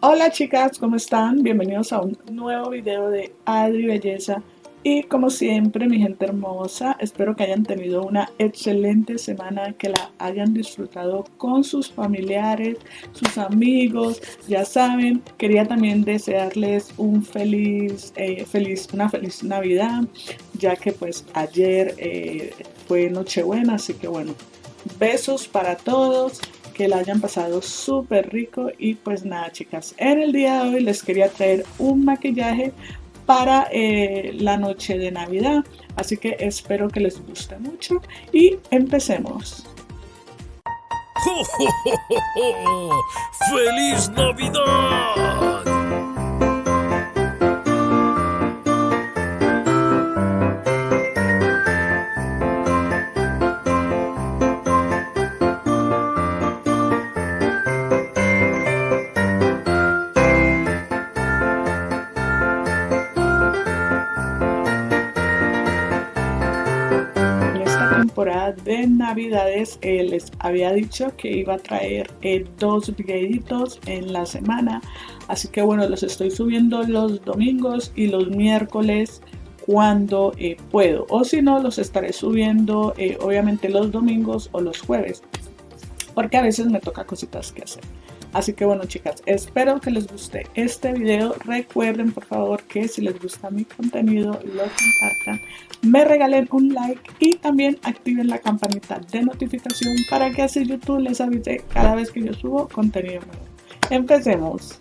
Hola chicas, ¿cómo están? Bienvenidos a un nuevo video de Adri Belleza. Y como siempre, mi gente hermosa, espero que hayan tenido una excelente semana, que la hayan disfrutado con sus familiares, sus amigos. Ya saben, quería también desearles una feliz Navidad, ya que pues ayer fue Nochebuena, así que bueno, besos para todos. Que la hayan pasado súper rico. Y pues nada chicas, en el día de hoy les quería traer un maquillaje para la noche de Navidad, así que espero que les guste mucho y empecemos. ¡Jo, jo, jo, jo, jo! ¡Feliz Navidad! Temporada de Navidades les había dicho que iba a traer dos videitos en la semana, así que bueno, los estoy subiendo los domingos y los miércoles cuando puedo, o si no los estaré subiendo obviamente los domingos o los jueves, porque a veces me toca cositas que hacer. Así que bueno chicas, espero que les guste este video. Recuerden por favor que si les gusta mi contenido lo compartan, me regalen un like y también activen la campanita de notificación para que así YouTube les avise cada vez que yo subo contenido nuevo. Empecemos.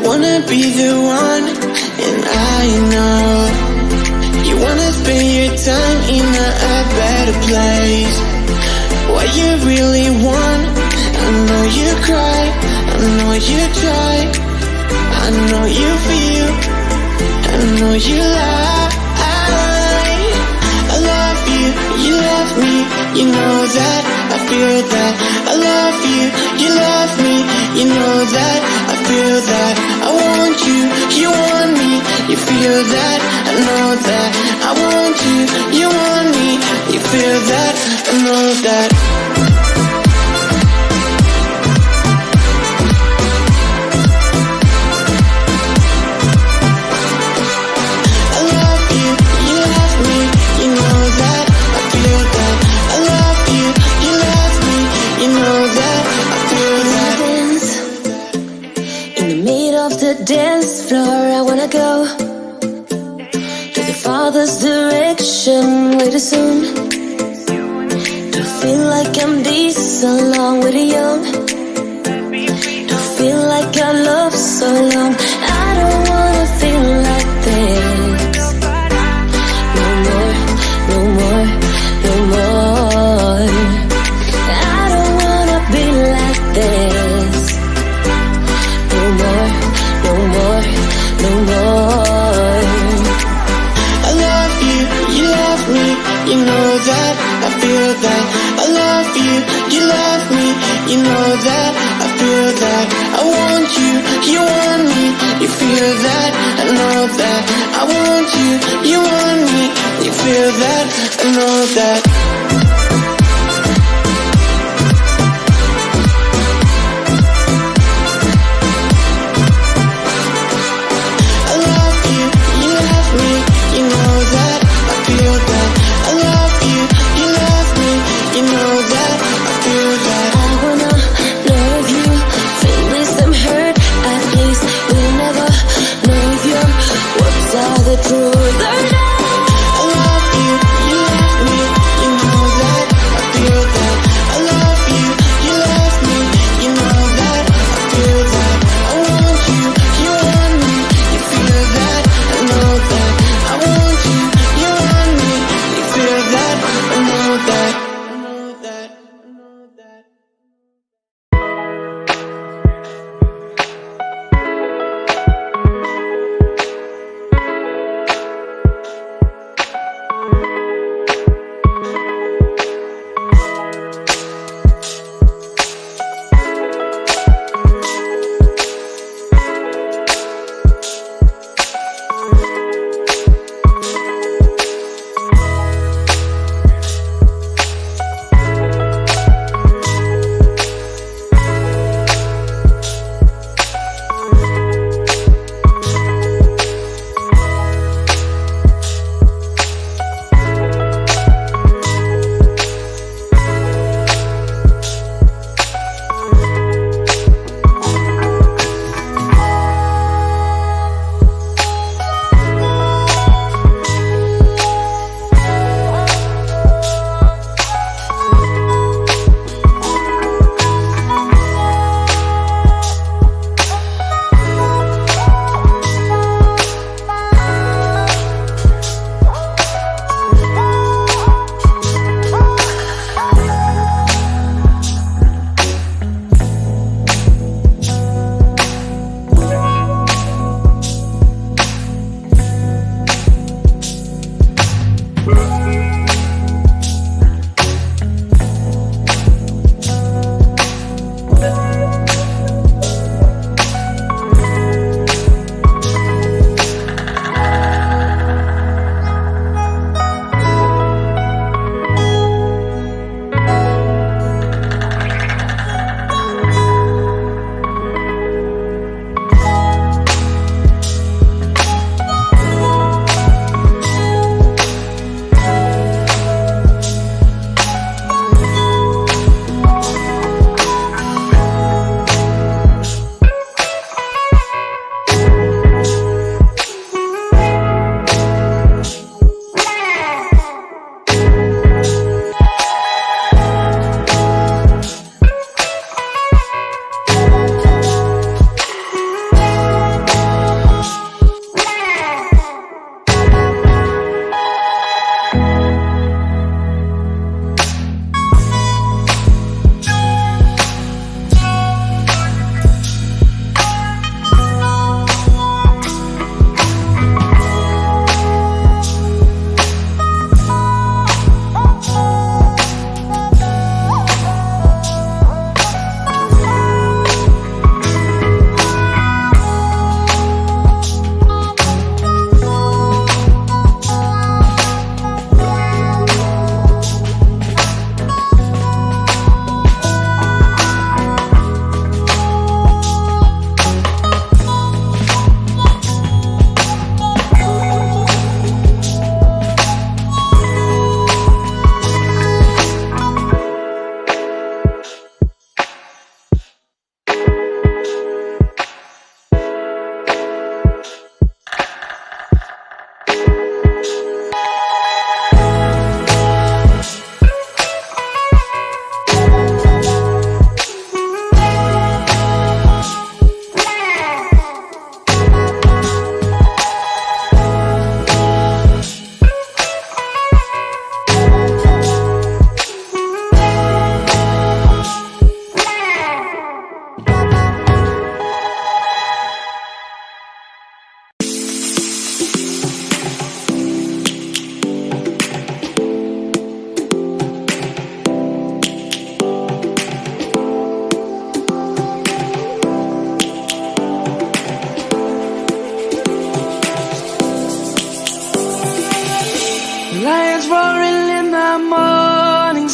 wanna be the one, and I know you wanna spend your time in a better place. What you really want, I know you cry, I know you try, I know you feel, I know you lie. I love you, you love me, you know that, I feel that. I love you, you love me, you know that, I feel that. I want you, you want me, you feel that, I know that. I want you, you want me, you feel that, I know that. Dance floor, I wanna go to the farthest direction, way too soon. Don't feel like I'm this along with the young. Don't feel like I love so long. I don't wanna feel like this. No more, no more, no more. I don't wanna be like this. No more, no more, no more. I love you, you love me, you know that, I feel that. I love you, you love me, you know that, I feel that. I want you, you want me, you feel that, I know that. I want you, you want me, you feel that, I know that. The truth or not. I love you, you love me, you know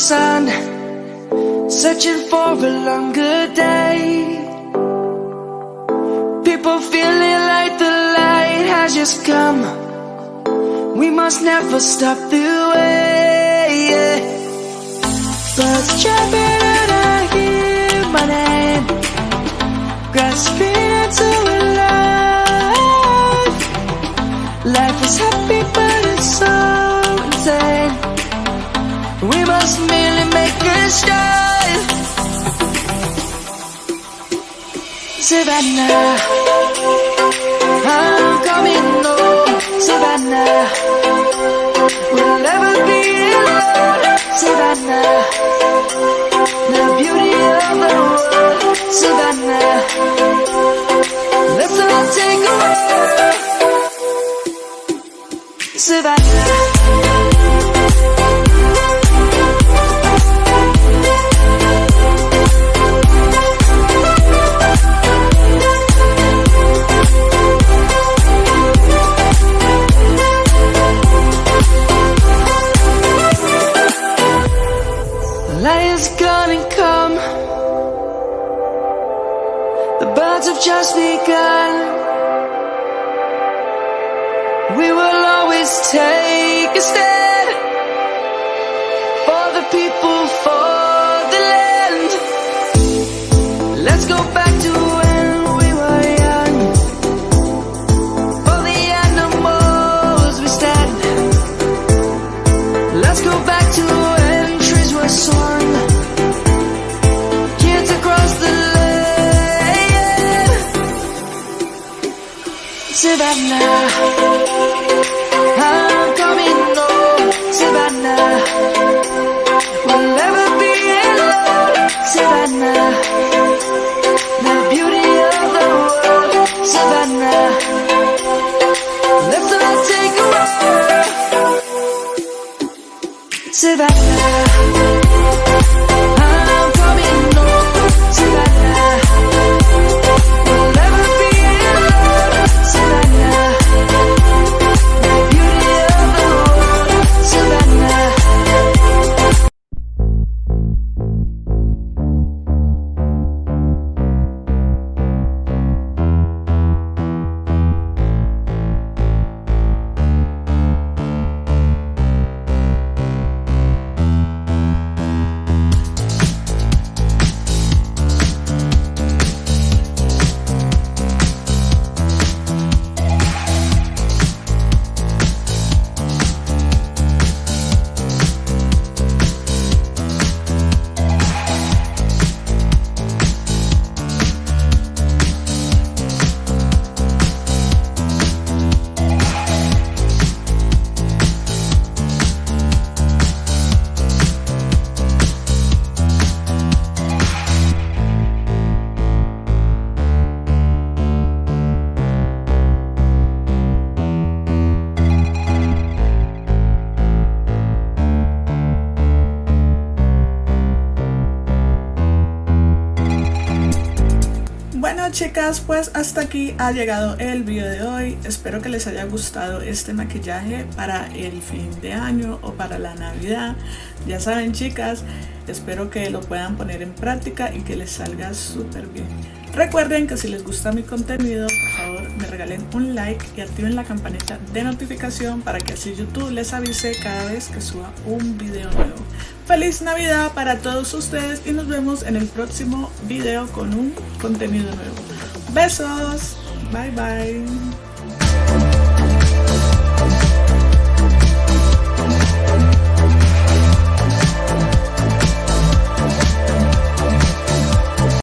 sun, searching for a longer day. People feeling like the light has just come. We must never stop the way. Birds jumping and I hear my name, grasping into a life. Life is happy but it's so insane. We must merely make a start. Savannah, I'm coming home. Savannah, we'll never be alone. Savannah, the beauty of the world. Savannah, let's all take a walk. Savannah. Light is gonna come. The birds have just begun. We will always take a stand for the people, for the land. Let's go back to when we were young. For the animals we stand. Let's go back to when trees were soaring. Savannah, I'm coming home. Savannah, we'll never be alone. Savannah, the beauty of the world. Savannah, let's all take a walk. Savannah, I'm coming home. Savannah, we'll never be alone. Savannah, the beauty of the world. Savannah. Bueno chicas, pues hasta aquí ha llegado el video de hoy. Espero que les haya gustado este maquillaje para el fin de año o para la Navidad. Ya saben chicas, espero que lo puedan poner en práctica y que les salga súper bien. Recuerden que si les gusta mi contenido, por favor me regalen un like y activen la campanita de notificación para que así YouTube les avise cada vez que suba un video nuevo. Feliz Navidad para todos ustedes y nos vemos en el próximo video con un contenido nuevo. Besos, bye bye.